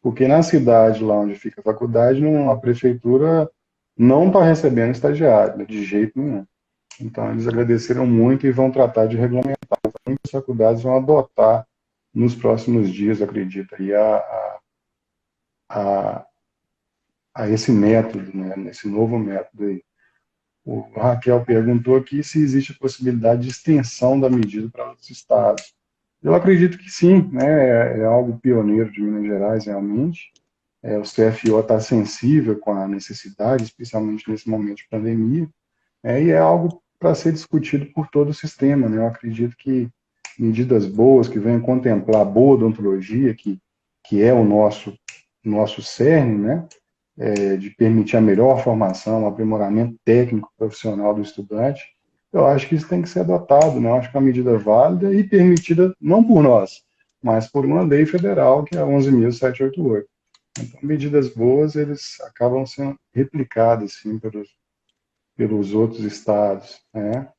porque na cidade lá onde fica a faculdade, a prefeitura não está recebendo estagiário, né, de jeito nenhum. Então, eles agradeceram muito e vão tratar de regulamentar. Muitas faculdades vão adotar nos próximos dias, acredito, aí, a, a esse método, né, nesse novo método aí. O Raquel perguntou aqui se existe a possibilidade de extensão da medida para outros estados. Eu acredito que sim, né? É algo pioneiro de Minas Gerais, realmente. O CFO está sensível com a necessidade, especialmente nesse momento de pandemia, e é algo para ser discutido por todo o sistema, né? Eu acredito que medidas boas que venham contemplar a boa odontologia, que é o nosso cerne, né? De permitir a melhor formação, o aprimoramento técnico profissional do estudante, eu acho que isso tem que ser adotado, né? Eu acho que é uma medida válida e permitida não por nós, mas por uma lei federal, que é a 11.788. Então, medidas boas, eles acabam sendo replicadas, sim, pelos outros estados, né?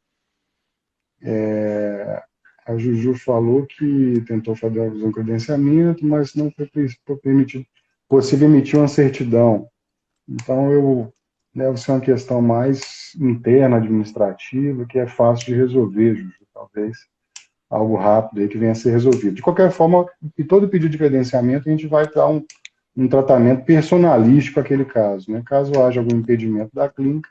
A Juju falou que tentou fazer um credenciamento, mas não foi permitido, possível emitir uma certidão. Então, deve ser uma questão mais interna, administrativa, que é fácil de resolver, Juju, talvez algo rápido aí que venha a ser resolvido. De qualquer forma, em todo pedido de credenciamento, a gente vai dar um tratamento personalístico àquele caso, né? Caso haja algum impedimento da clínica,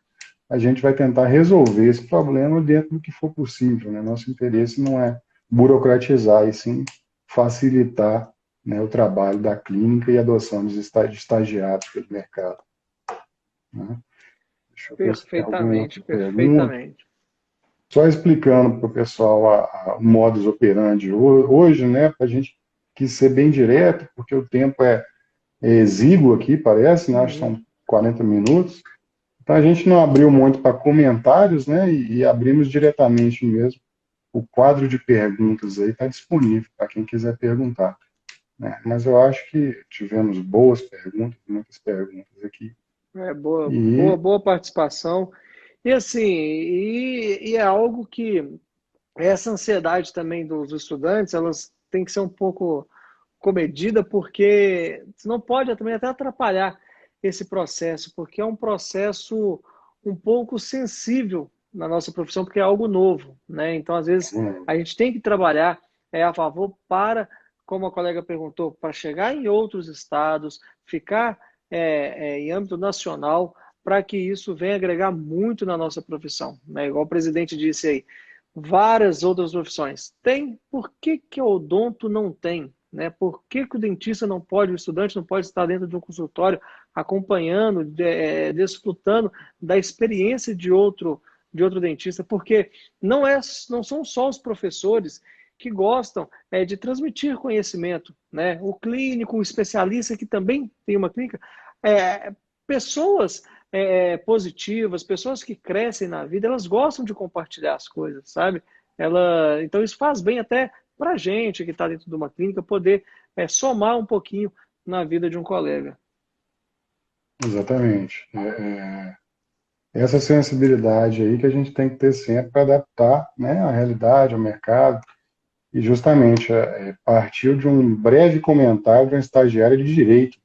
a gente vai tentar resolver esse problema dentro do que for possível, né? Nosso interesse não é burocratizar, e sim facilitar, né, o trabalho da clínica e a adoção de estagiários pelo mercado, né? Deixa eu ver se tem alguma perfeitamente, outra pergunta. perfeitamente. Só explicando para o pessoal o modus operandi hoje, né, para a gente quis ser bem direto, porque o tempo é exíguo aqui, parece, né, acho que Uhum. são 40 minutos. Então a gente não abriu muito para comentários, né, e abrimos diretamente mesmo. O quadro de perguntas aí está disponível para quem quiser perguntar, né? Mas eu acho que tivemos boas perguntas, muitas perguntas aqui. E Boa participação. E assim, é algo que essa ansiedade também dos estudantes, elas têm que ser um pouco comedida, porque senão pode também até atrapalhar esse processo, porque é um processo um pouco sensível na nossa profissão, porque é algo novo, né? Então, às vezes, a gente tem que trabalhar a favor para, como a colega perguntou, para chegar em outros estados, ficar em âmbito nacional, para que isso venha agregar muito na nossa profissão, né? Igual o presidente disse aí, várias outras profissões. Tem, por que que o odonto não tem? Né? Por que que o dentista não pode, o estudante não pode estar dentro de um consultório acompanhando, desfrutando da experiência de outro dentista? Porque não são só os professores que gostam de transmitir conhecimento, né? O clínico, o especialista que também tem uma clínica, pessoas positivas, pessoas que crescem na vida, elas gostam de compartilhar as coisas, sabe? Então isso faz bem até para a gente que está dentro de uma clínica poder somar um pouquinho na vida de um colega. exatamente. Essa sensibilidade aí que a gente tem que ter sempre para adaptar, né, a realidade, ao mercado. e justamente partiu de um breve comentário de uma estagiária de direito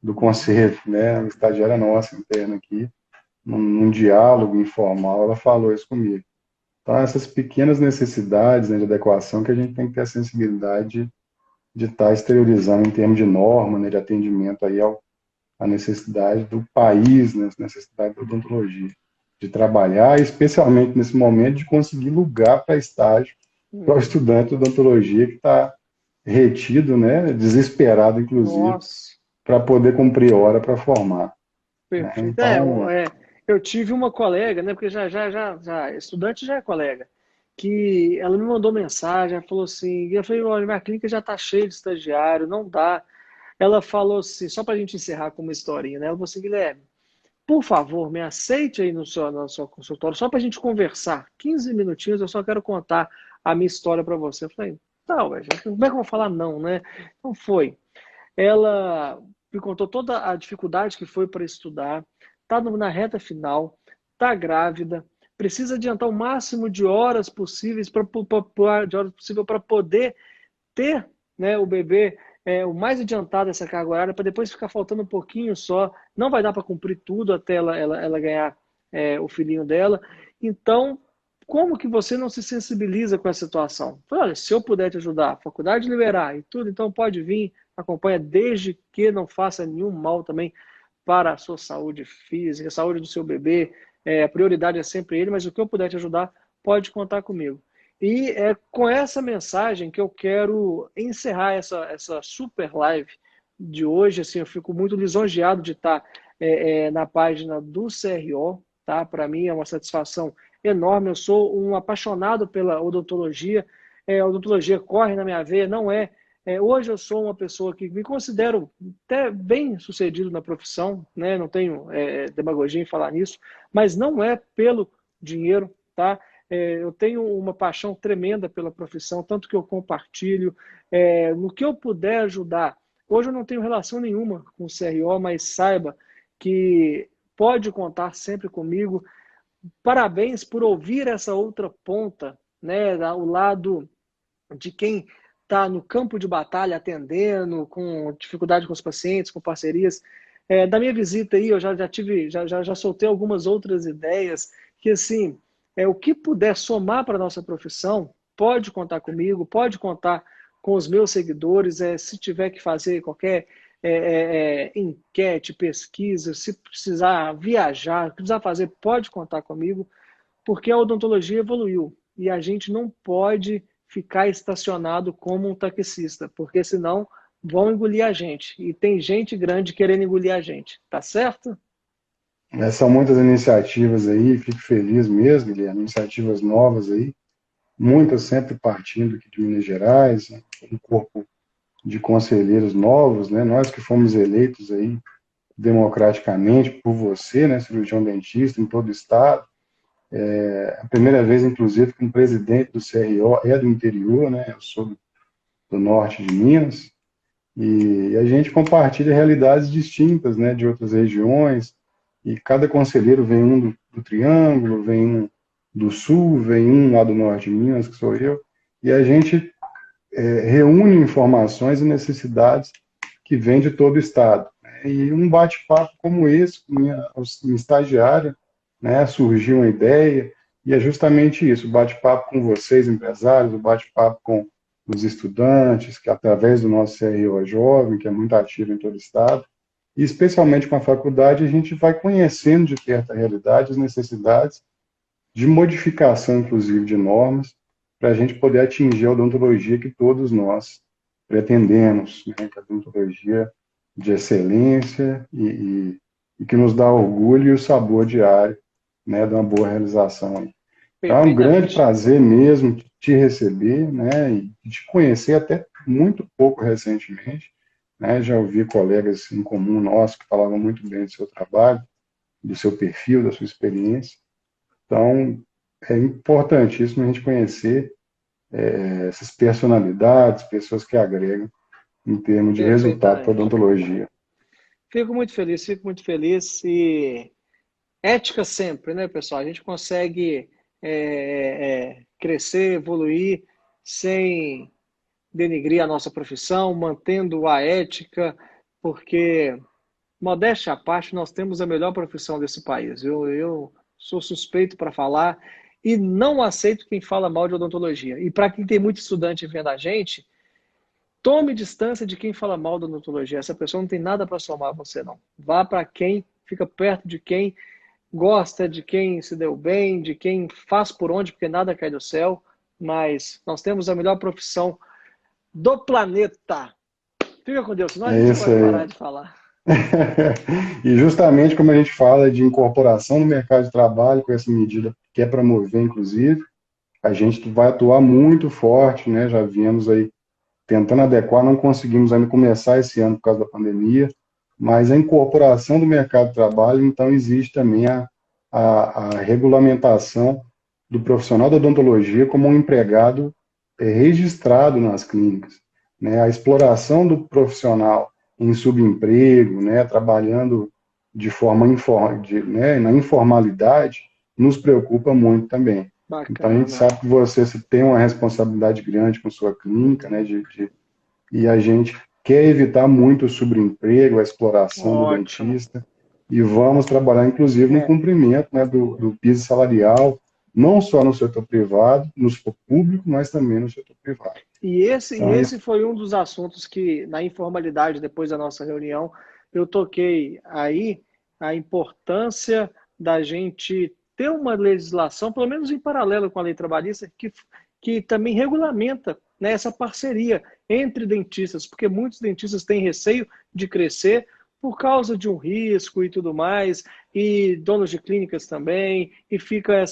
do conselho, né, uma estagiária nossa interna aqui, num diálogo informal, ela falou isso comigo. Então, essas pequenas necessidades, né, de adequação que a gente tem que ter a sensibilidade de estar exteriorizando em termos de norma, né, de atendimento aí à necessidade do país, né, necessidade da odontologia, de trabalhar, especialmente nesse momento, de conseguir lugar para estágio para o estudante de odontologia que está retido, né, desesperado, inclusive, Nossa, para poder cumprir hora para formar, né? perfeito. Então, Eu tive uma colega, né? Porque já, estudante já é colega, que ela me mandou mensagem, ela falou assim, eu falei, olha, minha clínica já está cheia de estagiário, não dá. Ela falou assim, só para a gente encerrar com uma historinha, né? Ela falou assim, Guilherme, por favor, me aceite aí no seu consultório, só para a gente conversar. 15 minutinhos, eu só quero contar a minha história para você. Eu falei, tá, ué, como é que eu vou falar não, né? Então foi. Ela me contou toda a dificuldade que foi para estudar, está na reta final, está grávida, precisa adiantar o máximo de horas possíveis para poder ter, né, o bebê o mais adiantado essa carga horária, para depois ficar faltando um pouquinho só. Não vai dar para cumprir tudo até ela ganhar o filhinho dela. Então, como que você não se sensibiliza com essa situação? Falei, olha, se eu puder te ajudar, a faculdade liberar e tudo, então pode vir, acompanha, desde que não faça nenhum mal também para a sua saúde física, a saúde do seu bebê. A prioridade é sempre ele, mas o que eu puder te ajudar, pode contar comigo. E é com essa mensagem que eu quero encerrar essa super live de hoje. Assim, eu fico muito lisonjeado de estar na página do CRO, tá? Para mim é uma satisfação enorme. Eu sou um apaixonado pela odontologia. A odontologia corre na minha veia, não é. Hoje eu sou uma pessoa que me considero até bem sucedido na profissão, né? Não tenho demagogia em falar nisso, mas não é pelo dinheiro, tá? Eu tenho uma paixão tremenda pela profissão, tanto que eu compartilho. No que eu puder ajudar. Hoje eu não tenho relação nenhuma com o CRO, mas saiba que pode contar sempre comigo. Parabéns por ouvir essa outra ponta, né? O lado de quem está no campo de batalha atendendo, com dificuldade com os pacientes, com parcerias. Da minha visita aí, eu já tive, já soltei algumas outras ideias que, assim, o que puder somar para a nossa profissão, pode contar comigo, pode contar com os meus seguidores, se tiver que fazer qualquer enquete, pesquisa, se precisar viajar, precisar fazer, pode contar comigo, porque a odontologia evoluiu e a gente não pode ficar estacionado como um taxista, porque senão vão engolir a gente. E tem gente grande querendo engolir a gente, tá certo? são muitas iniciativas aí, fico feliz mesmo, Guilherme, iniciativas novas aí, muitas sempre partindo aqui de Minas Gerais, né, um corpo de conselheiros novos, né, nós que fomos eleitos aí democraticamente por você, né, cirurgião dentista em todo o estado, a primeira vez, inclusive, que um presidente do CRO é do interior, né, eu sou do norte de Minas, e a gente compartilha realidades distintas, né, de outras regiões, e cada conselheiro vem um do Triângulo, vem um do Sul, vem um lá do Norte de Minas, que sou eu, e a gente reúne informações e necessidades que vêm de todo o Estado. E um bate-papo como esse, com minha estagiária, né, surgiu uma ideia, e é justamente isso, o bate-papo com vocês, empresários, o bate-papo com os estudantes, que através do nosso CRO Jovem, que é muito ativo em todo o Estado, e especialmente com a faculdade, a gente vai conhecendo de perto a realidade, as necessidades de modificação, inclusive, de normas, para a gente poder atingir a odontologia que todos nós pretendemos, né? Que é a odontologia de excelência e que nos dá orgulho e o sabor diário, né, de uma boa realização. Então, é um grande Perfeitamente. prazer mesmo te receber, né, e te conhecer até muito pouco recentemente, né, já ouvi colegas em comum nossos que falavam muito bem do seu trabalho, do seu perfil, da sua experiência. Então, é importantíssimo a gente conhecer essas personalidades, pessoas que agregam em termos de resultado para a Perfeitamente. odontologia. Fico muito feliz, fico muito feliz. E ética sempre, né, pessoal? A gente consegue crescer, evoluir, sem denigrir a nossa profissão, mantendo a ética, porque, modéstia à parte, nós temos a melhor profissão desse país. Eu sou suspeito para falar e não aceito quem fala mal de odontologia. E para quem tem muito estudante vendo a gente, tome distância de quem fala mal da odontologia. Essa pessoa não tem nada para somar a você, não. Vá para quem fica perto de quem gosta, de quem se deu bem, de quem faz por onde, porque nada cai do céu. Mas nós temos a melhor profissão do planeta. Fica com Deus, senão a É gente isso pode parar aí. de falar. E justamente como a gente fala de incorporação no mercado de trabalho, com essa medida que é promover, inclusive, a gente vai atuar muito forte, né? Já viemos aí tentando adequar, não conseguimos ainda começar esse ano por causa da pandemia, mas a incorporação do mercado de trabalho, então existe também a regulamentação do profissional da odontologia como um empregado registrado nas clínicas, né? A exploração do profissional em subemprego, né? Trabalhando de forma né? Na informalidade, nos preocupa muito também. Então, a gente Bacana. sabe que você tem uma responsabilidade grande com sua clínica, né, e a gente quer evitar muito o subemprego, a exploração do Ótimo. dentista, e vamos trabalhar, inclusive, no É. cumprimento, né, do piso salarial, não só no setor privado, no setor público, mas também no setor privado. E Então, esse foi um dos assuntos que, na informalidade, depois da nossa reunião, eu toquei aí a importância da gente ter uma legislação, pelo menos em paralelo com a lei trabalhista, que também regulamenta, né, essa parceria entre dentistas, porque muitos dentistas têm receio de crescer por causa de um risco e tudo mais, e donos de clínicas também, e fica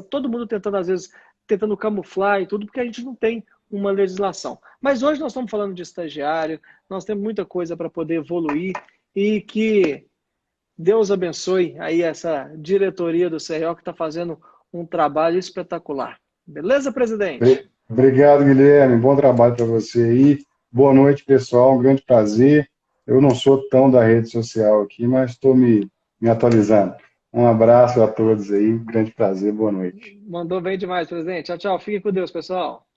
todo mundo tentando, às vezes, tentando camuflar e tudo, porque a gente não tem uma legislação. Mas hoje nós estamos falando de estagiário, nós temos muita coisa para poder evoluir e que Deus abençoe aí essa diretoria do CRO que está fazendo um trabalho espetacular. Beleza, presidente? obrigado, Guilherme, bom trabalho para você aí, boa noite, pessoal, um grande prazer. Eu não sou tão da rede social aqui, mas estou me atualizando. Um abraço a todos aí, um grande prazer, boa noite. Mandou bem demais, presidente. Tchau, tchau. Fique com Deus, pessoal.